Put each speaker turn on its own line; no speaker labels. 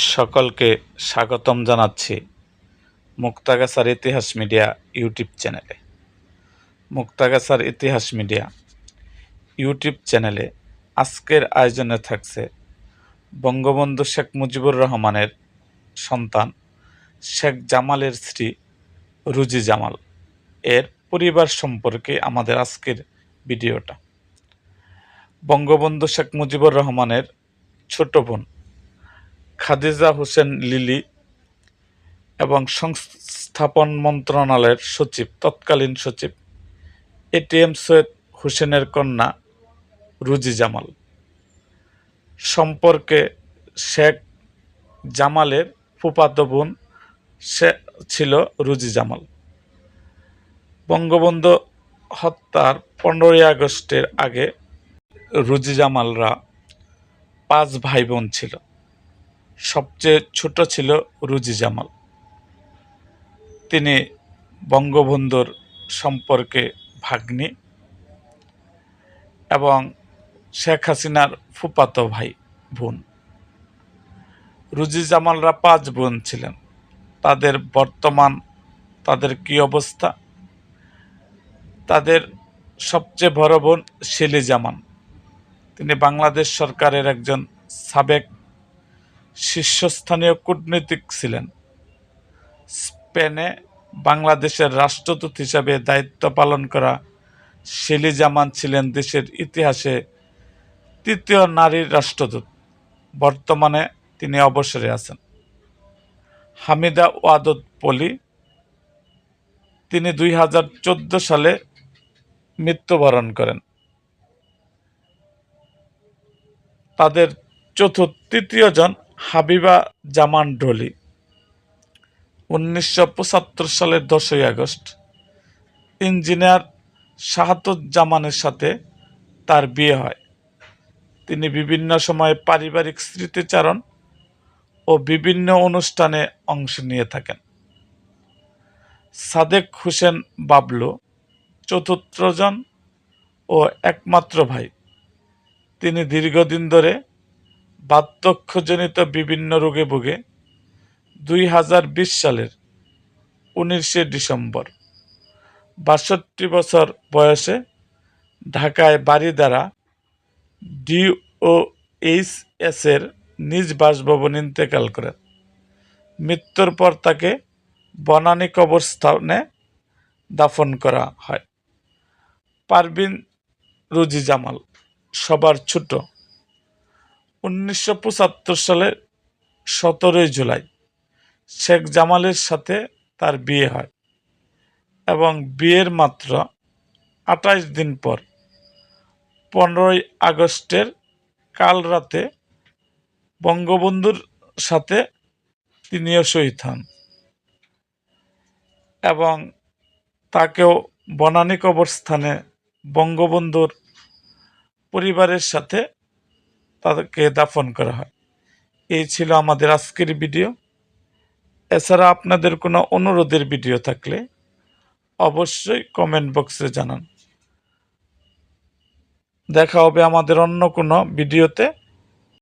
সকলকে স্বাগতম জানাচ্ছি মুক্তাগাছার ইতিহাস মিডিয়া ইউটিউব চ্যানেলে। মুক্তাগাছার ইতিহাস মিডিয়া ইউটিউব চ্যানেলে আজকের আয়োজনে থাকছে বঙ্গবন্ধু শেখ মুজিবুর রহমানের সন্তান শেখ জামালের স্ত্রী রুজি জামাল এর পরিবার সম্পর্কে আমাদের আজকের ভিডিওটা। বঙ্গবন্ধু শেখ মুজিবুর রহমানের ছোট বোন খাদিজা হোসেন লিলি এবং সংস্থাপন মন্ত্রণালয়ের সচিব, তৎকালীন সচিব এটিএম সৈয়দ হোসেনের কন্যা রুজি জামাল সম্পর্কে শেখ জামালের ফুফাতো বোন ছিল রুজি জামাল। বঙ্গবন্ধু হত্যার 15ই আগস্টের আগে রুজি জামালরা 5 ভাই বোন ছিল। সবচেয়ে ছোট ছিল রুজি জামাল। তিনি বঙ্গবন্ধুর সম্পর্কে ভাগ্নি এবং শেখ হাসিনার ফুফাতো ভাই বোন। রুজি জামালরা 5 বোন ছিলেন। তাদের কি অবস্থা? তাদের সবচেয়ে বড় বোন শিলি জামান। তিনি বাংলাদেশ সরকারের একজন সাবেক শীর্ষস্থানীয় কূটনীতিক ছিলেন। স্পেনে বাংলাদেশের রাষ্ট্রদূত হিসাবে দায়িত্ব পালন করা শিলি জামান ছিলেন দেশের ইতিহাসে 3য় নারী রাষ্ট্রদূত। বর্তমানে তিনি অবসরে আছেন। হামিদা ওয়াদুদ পলি, তিনি 2014 সালে মৃত্যুবরণ করেন। তাদের তৃতীয় জন হাবিবা জামান ডলি। 1975 সালের 10ই আগস্ট ইঞ্জিনিয়ার শাহাদুজ্জামানের সাথে তার বিয়ে হয়। তিনি বিভিন্ন সময়ে পারিবারিক স্মৃতিচারণ ও বিভিন্ন অনুষ্ঠানে অংশ নিয়ে থাকেন। সাদেক হোসেন বাবলু 4র্থ জন ও একমাত্র ভাই। তিনি দীর্ঘদিন ধরে বার্ধক্যজনিত বিভিন্ন রোগে ভুগে 2020 সালের 19শে ডিসেম্বর 62 বছর বয়সে ঢাকায় বারিধারা DOHS এর নিজ বাসভবনে ইন্তেকাল করেন। মৃত্যুর পর তাকে বনানী কবরস্থানে দাফন করা হয়। পারভিন রুজি জামাল সবার ছোট। 1975 সালের 17ই জুলাই শেখ জামালের সাথে তার বিয়ে হয় এবং বিয়ের মাত্র 28 দিন পর 15ই আগস্টের কাল রাতে বঙ্গবন্ধুর সাথে তিনিও শহীদ হন এবং তাকেও বনানী কবরস্থানে বঙ্গবন্ধুর পরিবারের সাথে তাকে দাফন করা হয়। এই ছিল আমাদের আজকের ভিডিও। এছাড়া আপনাদের কোনো অনুরোধের ভিডিও থাকলে অবশ্যই কমেন্ট বক্সে জানান। দেখা হবে আমাদের অন্য কোনো ভিডিওতে।